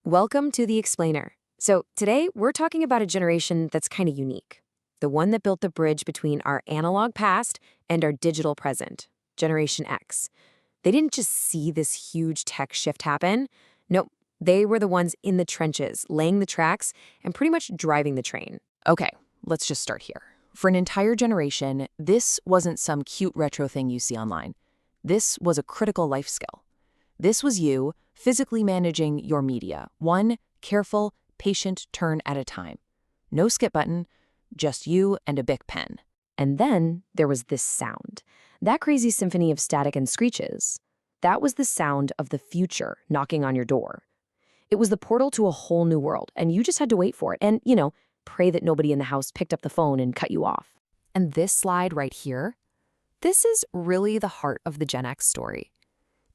Welcome to The Explainer. So, today we're talking about a generation that's kind of unique. The one that built the bridge between our analog past and our digital present, Generation X. They didn't just see this huge tech shift happen. Nope, they were the ones in the trenches, laying the tracks and pretty much driving the train. Okay, let's just start here. For an entire generation, this wasn't some cute retro thing you see online. This was a critical life skill. This was you physically managing your media, one careful, patient turn at a time. No skip button, just you and a Bic pen. And then there was this sound. That crazy symphony of static and screeches. That was the sound of the future knocking on your door. It was the portal to a whole new world, and you just had to wait for it and, pray that nobody in the house picked up the phone and cut you off. And this slide right here, this is really the heart of the Gen X story.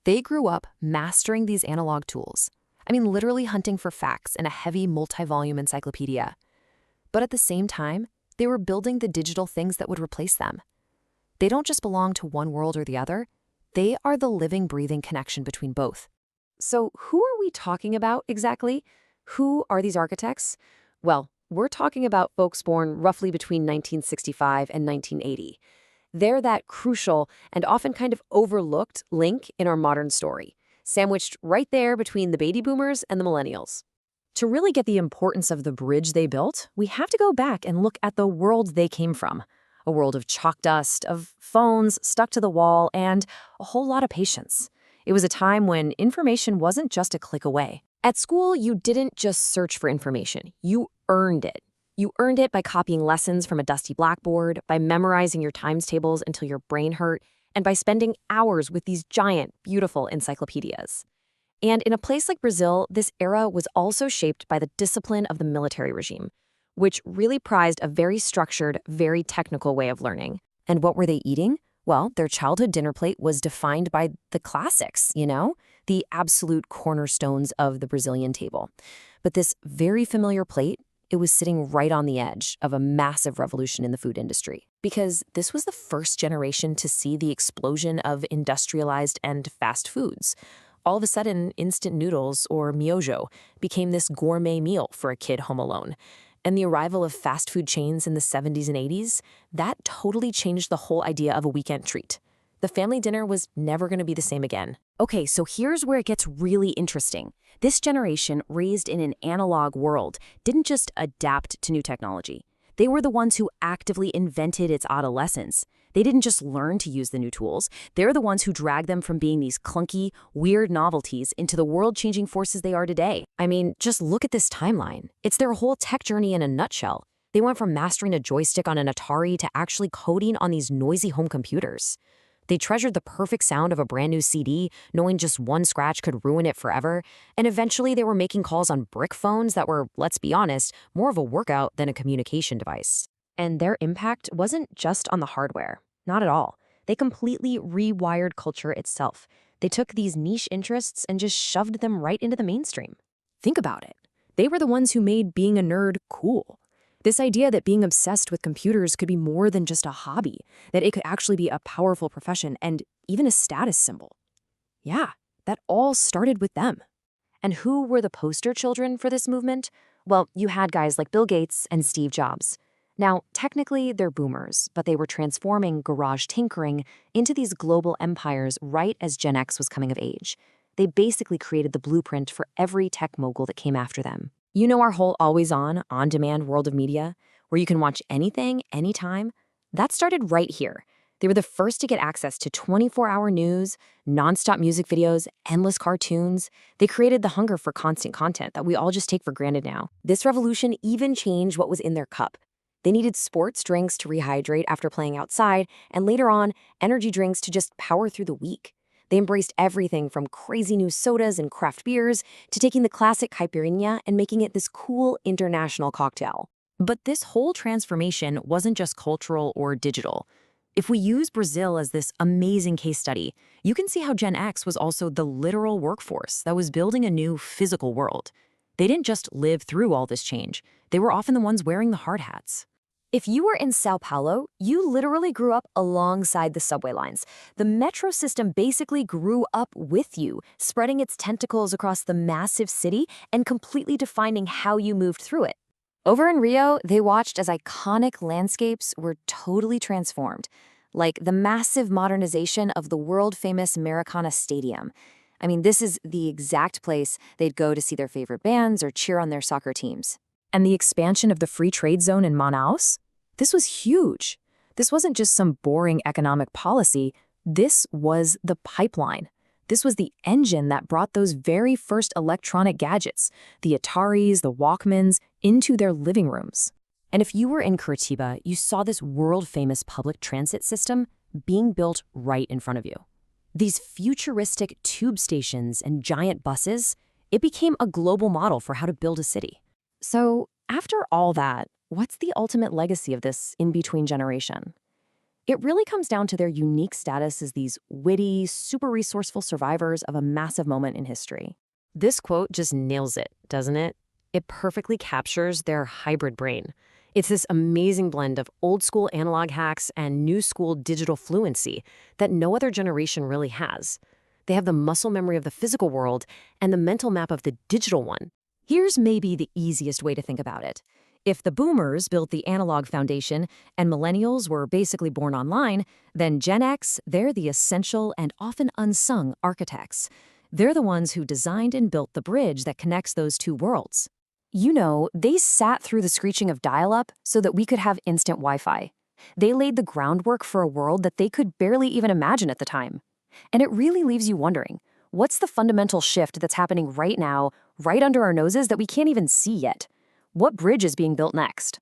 They grew up mastering these analog tools. I mean, literally hunting for facts in a heavy multi-volume encyclopedia. But at the same time, they were building the digital things that would replace them. They don't just belong to one world or the other. They are the living, breathing connection between both. So who are we talking about exactly? Who are these architects? Well, we're talking about folks born roughly between 1965 and 1980. They're that crucial and often kind of overlooked link in our modern story, sandwiched right there between the baby boomers and the millennials. To really get the importance of the bridge they built, we have to go back and look at the world they came from. A world of chalk dust, of phones stuck to the wall, and a whole lot of patience. It was a time when information wasn't just a click away. At school, you didn't just search for information. You earned it. You earned it by copying lessons from a dusty blackboard, by memorizing your times tables until your brain hurt, and by spending hours with these giant, beautiful encyclopedias. And in a place like Brazil, this era was also shaped by the discipline of the military regime, which really prized a very structured, very technical way of learning. And what were they eating? Well, their childhood dinner plate was defined by the classics, the absolute cornerstones of the Brazilian table. But this very familiar plate, it was sitting right on the edge of a massive revolution in the food industry. Because this was the first generation to see the explosion of industrialized and fast foods. All of a sudden, instant noodles, or miojo, became this gourmet meal for a kid home alone. And the arrival of fast food chains in the 70s and 80s, that totally changed the whole idea of a weekend treat. The family dinner was never going to be the same again. Okay, so here's where it gets really interesting. This generation, raised in an analog world, didn't just adapt to new technology. They were the ones who actively invented its adolescence. They didn't just learn to use the new tools. They're the ones who dragged them from being these clunky, weird novelties into the world-changing forces they are today. I mean, just look at this timeline. It's their whole tech journey in a nutshell. They went from mastering a joystick on an Atari to actually coding on these noisy home computers. They treasured the perfect sound of a brand new CD, knowing just one scratch could ruin it forever. And eventually they were making calls on brick phones that were, let's be honest, more of a workout than a communication device. And their impact wasn't just on the hardware. Not at all. They completely rewired culture itself. They took these niche interests and just shoved them right into the mainstream. Think about it. They were the ones who made being a nerd cool. This idea that being obsessed with computers could be more than just a hobby, that it could actually be a powerful profession and even a status symbol. Yeah, that all started with them. And who were the poster children for this movement? Well, you had guys like Bill Gates and Steve Jobs. Now, technically, they're boomers, but they were transforming garage tinkering into these global empires right as Gen X was coming of age. They basically created the blueprint for every tech mogul that came after them. You know our whole always-on, on-demand world of media, where you can watch anything, anytime? That started right here. They were the first to get access to 24-hour news, nonstop music videos, endless cartoons. They created the hunger for constant content that we all just take for granted now. This revolution even changed what was in their cup. They needed sports drinks to rehydrate after playing outside, and later on, energy drinks to just power through the week. They embraced everything from crazy new sodas and craft beers to taking the classic caipirinha and making it this cool international cocktail. But this whole transformation wasn't just cultural or digital. If we use Brazil as this amazing case study, you can see how Gen X was also the literal workforce that was building a new physical world. They didn't just live through all this change. They were often the ones wearing the hard hats. If you were in Sao Paulo, you literally grew up alongside the subway lines. The metro system basically grew up with you, spreading its tentacles across the massive city and completely defining how you moved through it. Over in Rio, they watched as iconic landscapes were totally transformed, like the massive modernization of the world-famous Maracana Stadium. I mean, this is the exact place they'd go to see their favorite bands or cheer on their soccer teams. And the expansion of the free trade zone in Manaus? This was huge. This wasn't just some boring economic policy. This was the pipeline. This was the engine that brought those very first electronic gadgets, the Ataris, the Walkmans, into their living rooms. And if you were in Curitiba, you saw this world-famous public transit system being built right in front of you. These futuristic tube stations and giant buses, it became a global model for how to build a city. So, after all that, what's the ultimate legacy of this in-between generation? It really comes down to their unique status as these witty, super resourceful survivors of a massive moment in history. This quote just nails it, doesn't it? It perfectly captures their hybrid brain. It's this amazing blend of old-school analog hacks and new-school digital fluency that no other generation really has. They have the muscle memory of the physical world and the mental map of the digital one. Here's maybe the easiest way to think about it. If the boomers built the analog foundation and millennials were basically born online, then Gen X, they're the essential and often unsung architects. They're the ones who designed and built the bridge that connects those two worlds. You know, they sat through the screeching of dial-up so that we could have instant Wi-Fi. They laid the groundwork for a world that they could barely even imagine at the time. And it really leaves you wondering, what's the fundamental shift that's happening right now, right under our noses that we can't even see yet? What bridge is being built next?